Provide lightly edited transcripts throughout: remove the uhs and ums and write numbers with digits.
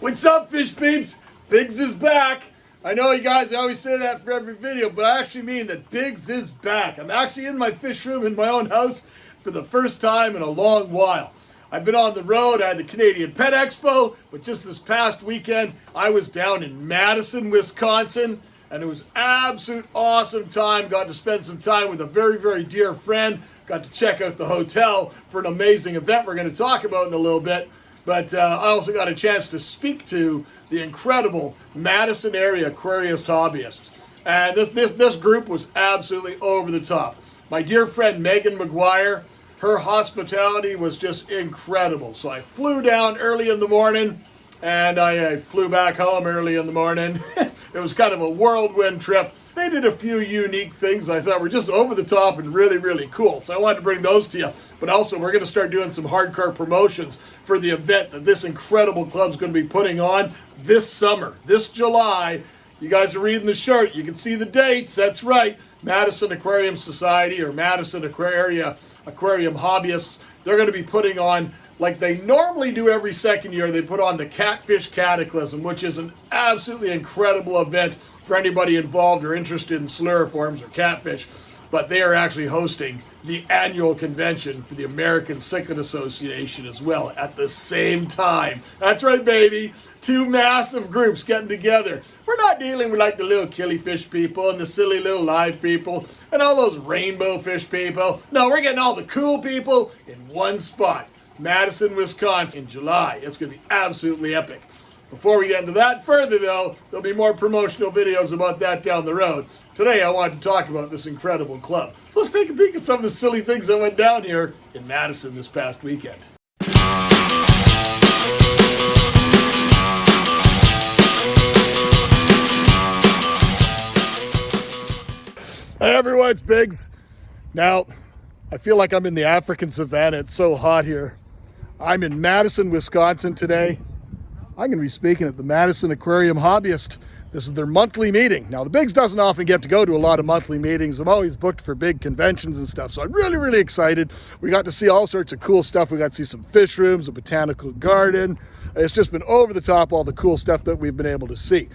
What's up, fish peeps? Biggs is back. I know you guys, I always say that for every video, but I actually mean that Biggs is back. I'm actually in my fish room in my own house for the first time in a long while. I've been on the road. I had the Canadian Pet Expo, but just this past weekend, I was down in Madison, Wisconsin, and it was absolute awesome time. Got to spend some time with a very, very dear friend. Got to check out the hotel for an amazing event we're going to talk about in a little bit. But I also got a chance to speak to the incredible Madison Area Aquatic Hobbyists. And this group was absolutely over the top. My dear friend Megan McGuire, her hospitality was just incredible. So I flew down early in the morning and I flew back home early in the morning. It was kind of a whirlwind trip. They did a few unique things I thought were just over the top and really, really cool. So I wanted to bring those to you. But also, we're going to start doing some hardcore promotions for the event that this incredible club's going to be putting on this summer, this July. You guys are reading the shirt. You can see the dates. That's right. Madison Aquarium Society or Madison Area Aquarium Hobbyists. They're going to be putting on, like they normally do every second year, they put on the Catfish Cataclysm, which is an absolutely incredible event for anybody involved or interested in sluriforms or catfish. But they are actually hosting the annual convention for the American Cichlid Association as well at the same time. That's right, baby. Two massive groups getting together. We're not dealing with like the little killifish people and the silly little live people and all those rainbow fish people. No, we're getting all the cool people in one spot. Madison, Wisconsin in July. It's going to be absolutely epic. Before we get into that further, though, there'll be more promotional videos about that down the road. Today, I wanted to talk about this incredible club. So let's take a peek at some of the silly things that went down here in Madison this past weekend. Hey everyone, it's Biggs. Now, I feel like I'm in the African savannah. It's so hot here. I'm in Madison, Wisconsin today. I'm going to be speaking at the Madison Aquarium Hobbyist. This is their monthly meeting. Now, the Biggs doesn't often get to go to a lot of monthly meetings. I'm always booked for big conventions and stuff, so I'm really, really excited. We got to see all sorts of cool stuff. We got to see some fish rooms, a botanical garden. It's just been over the top, all the cool stuff that we've been able to see.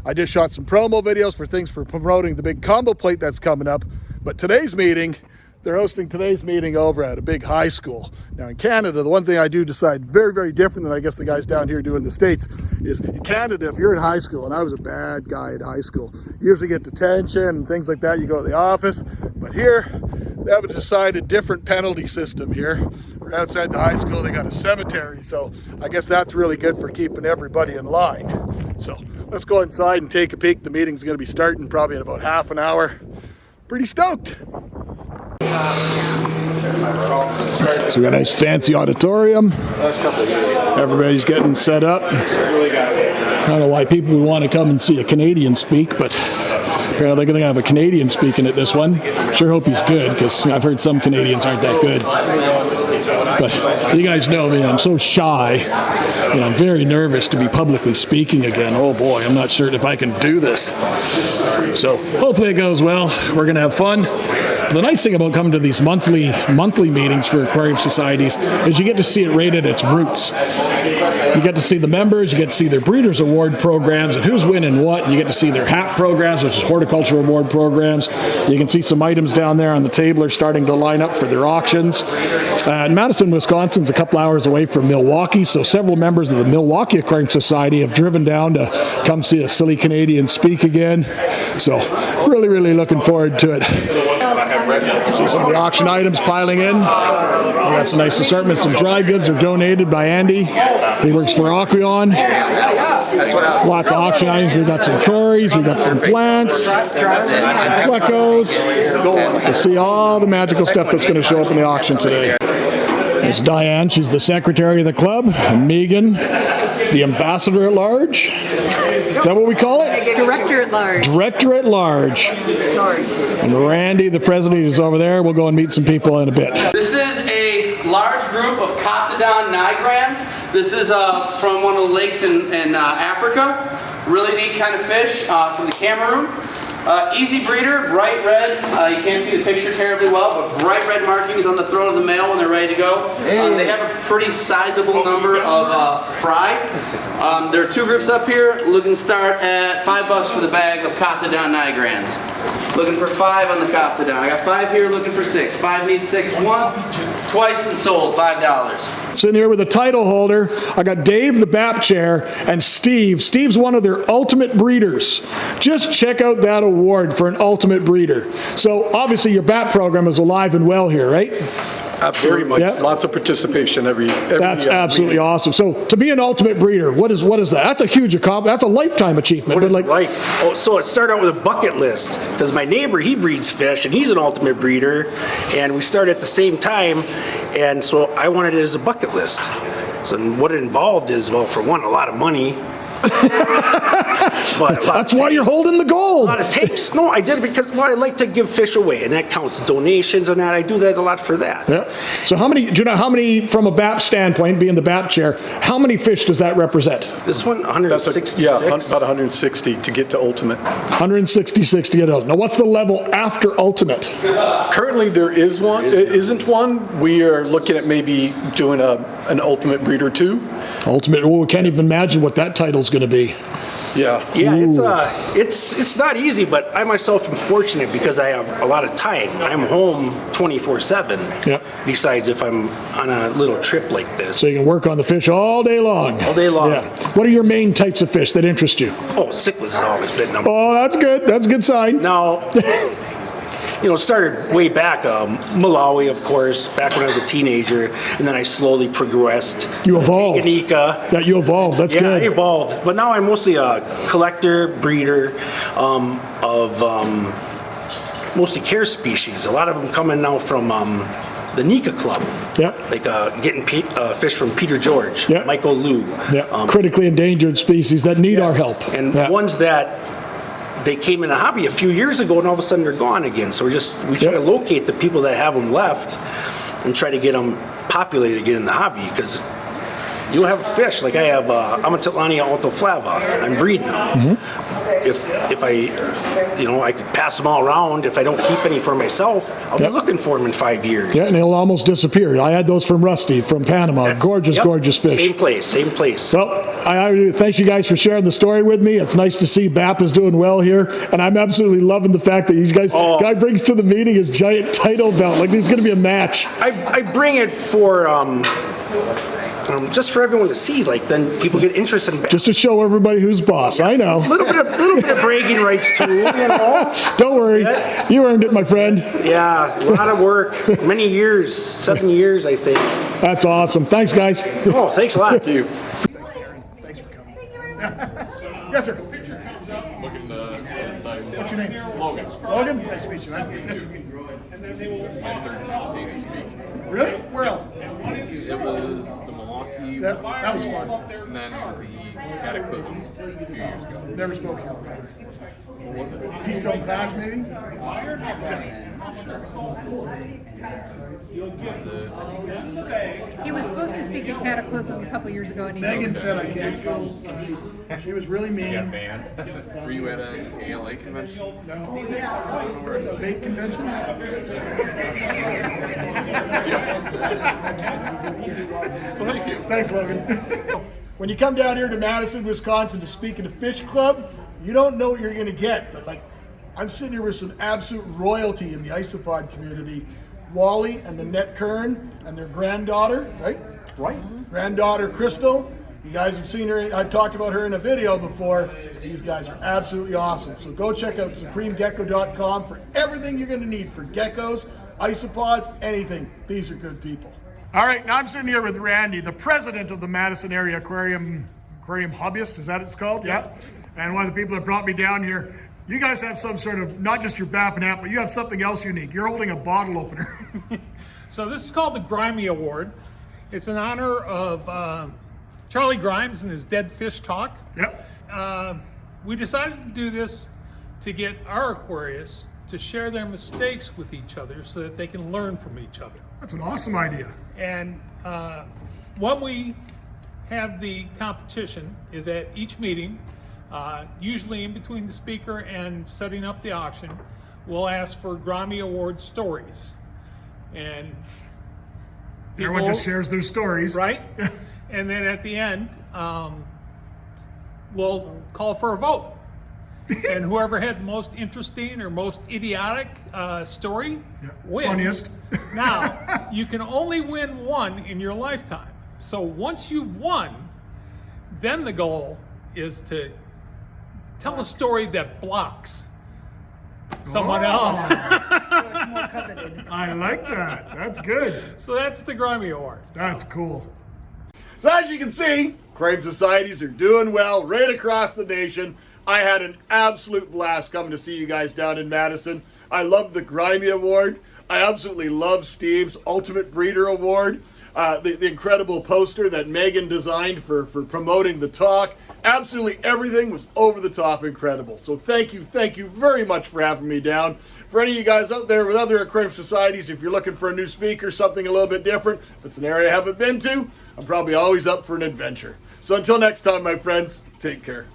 I just shot some promo videos for things for promoting the big combo plate that's coming up. But today's meeting, they're hosting today's meeting over at a big high school. Now in Canada, the one thing I do decide very, very different than I guess the guys down here do in the States is in Canada, if you're in high school, and I was a bad guy in high school, you usually get detention and things like that. You go to the office, but here they have a decided different penalty system here. We're outside the high school, they got a cemetery. So I guess that's really good for keeping everybody in line. So let's go inside and take a peek. The meeting's gonna be starting probably in about half an hour. Pretty stoked. So we got a nice fancy auditorium. Everybody's getting set up. I don't know why people would want to come and see a Canadian speak, but apparently they're going to have a Canadian speaking at this one. Sure hope he's good, because I've heard some Canadians aren't that good. But you guys know me, I'm so shy, and I'm very nervous to be publicly speaking again. Oh boy, I'm not certain if I can do this. So hopefully it goes well. We're going to have fun. The nice thing about coming to these monthly meetings for aquarium societies is you get to see it right at its roots. You get to see the members, you get to see their Breeders Award programs and who's winning what. You get to see their HAP programs, which is Horticultural Award programs. You can see some items down there on the table are starting to line up for their auctions. Madison, Wisconsin's a couple hours away from Milwaukee, so several members of the Milwaukee Aquarium Society have driven down to come see a silly Canadian speak again. So really, really looking forward to it. See some of the auction items piling in. That's a nice assortment. Some dry goods are donated by Andy. He works for Aquarium. Lots of auction items. We've got some curries, we've got some plants, some plecos. You'll see all the magical stuff that's going to show up in the auction today. There's Diane, she's the secretary of the club. And Megan, the ambassador at large. Is that what we call it? Director at large. Director at large. And Randy, the president, is over there. We'll go and meet some people in a bit. This is a large group of Coptodon nigrans. This is from one of the lakes in Africa. Really neat kind of fish from the Cameroon. Easy breeder, bright red. You can't see the picture terribly well, but bright red markings on the throat of the male when they're ready to go. They have a pretty sizable number of fry. There are 2 groups up here. Looking to start at $5 for the bag of Coptodon Nigrans. Looking for 5 on the Coptodon. I got 5 here, looking for 6. 5 needs 6 once, twice, and sold, $5. Sitting here with a title holder, I got Dave the BAP chair and Steve. Steve's one of their ultimate breeders. Just check out that award for an ultimate breeder. So obviously your BAP program is alive and well here, right? Absolutely. Very much. Yeah. Lots of participation every That's year. absolutely awesome. So to be an ultimate breeder, what is that? That's a huge accomplishment. That's a lifetime achievement. What is it like? Oh, so it started out with a bucket list because my neighbor, he breeds fish and he's an ultimate breeder, and we started at the same time, and so I wanted it as a bucket list. So what it involved is, well, for one, a lot of money. But that's why you're holding the gold. A lot of takes. No, I did it because, well, I like to give fish away, and that counts donations and that. I do that a lot for that. Yeah. So do you know how many, from a BAP standpoint, being the BAP chair, how many fish does that represent? This one, 166. Yeah, about 160 to get to ultimate. 166 to get ultimate. Now, what's the level after ultimate? Currently, there is one. It isn't one. We are looking at maybe doing an ultimate breeder 2. Ultimate. Oh, we can't even imagine what that title's going to be. Yeah. Yeah, it's not easy, but I myself am fortunate because I have a lot of time. I'm home 24/7. Yep. Besides if I'm on a little trip like this. So you can work on the fish all day long. All day long. Yeah. What are your main types of fish that interest you? Oh, cichlids has always been number one. Oh, that's good. That's a good sign. Now, it started way back, Malawi, of course, back when I was a teenager, and then I slowly progressed. You evolved. Tanganyika. Yeah, you evolved. That's good. Yeah, I evolved. But now I'm mostly a collector, breeder of mostly care species. A lot of them coming now from the Nika Club. Yep. Like getting fish from Peter George, Yep. Michael Liu. Yeah. Critically endangered species that need our help. And yeah. ones that they came in a hobby a few years ago and all of a sudden they're gone again. So we try to locate the people that have them left and try to get them populated again in the hobby, because you'll have fish. Like I have Amatitlania altoflava. I'm breeding them. If I could pass them all around. If I don't keep any for myself, I'll be looking for them in 5 years. Yeah, and they'll almost disappear. I had those from Rusty from Panama. Gorgeous fish. Same place. Well, I thank you guys for sharing the story with me. It's nice to see BAP is doing well here, and I'm absolutely loving the fact that these guy brings to the meeting his giant title belt. Like there's going to be a match. I bring it for just for everyone to see. Like then people get interested in BAP. Just to show everybody who's boss. I know. A little bit of bragging rights too. Don't worry, you earned it, my friend. Yeah, a lot of work, many years, 7 years, I think. That's awesome. Thanks, guys. Oh, thanks a lot. Thank you. Thanks, Karen. Thanks for coming. Yes, sir. What's your name? Logan. Logan? Nice to meet you, man. This is my third time seeing you speak. Really? Where else? It was the Milwaukee. That was fun. And then the Cataclysms a few years ago. Never spoken out. What was it? Keystone Crash, maybe? He was supposed to speak at Cataclysm a couple years ago, and he Megan didn't. said I can't go. She was really mean. You got banned. Were you at an ALA convention? No. Bait convention? Well, thank you. Thanks, Logan. When you come down here to Madison, Wisconsin to speak at a fish club, you don't know what you're going to get. But like, I'm sitting here with some absolute royalty in the isopod community. Wally and Nanette Kern and their granddaughter, right? Right. Granddaughter Crystal. You guys have seen her. I've talked about her in a video before. These guys are absolutely awesome. So go check out supremegecko.com for everything you're going to need for geckos, isopods, anything. These are good people. All right, now I'm sitting here with Randy, the president of the Madison Area Aquarium Hobbyists. Is that what it's called? Yeah. And one of the people that brought me down here. You guys have some sort of, not just your BAP and app, but you have something else unique. You're holding a bottle opener. So this is called the Grimy Award. It's in honor of Charlie Grimes and his Dead Fish Talk. Yep. We decided to do this to get our aquarists to share their mistakes with each other so that they can learn from each other. That's an awesome idea. And when we have the competition is at each meeting, Usually in between the speaker and setting up the auction, we'll ask for Grimy Award stories. And Everyone just shares their stories. right? And then at the end, we'll call for a vote. And whoever had the most interesting or most idiotic story wins. Funniest. Now, you can only win one in your lifetime. So once you've won, then the goal is to tell a story that blocks someone else. So it's more coveted. I like that. That's good. So that's the Grimy Award. That's cool. So as you can see, aquarium societies are doing well right across the nation. I had an absolute blast coming to see you guys down in Madison. I love the Grimy Award. I absolutely love Steve's Ultimate Breeder Award. The incredible poster that Megan designed for promoting the talk. Absolutely everything was over the top incredible. So thank you very much for having me down. For any of you guys out there with other aquarium societies, if you're looking for a new speaker, something a little bit different, if it's an area I haven't been to, I'm probably always up for an adventure. So until next time, my friends, take care.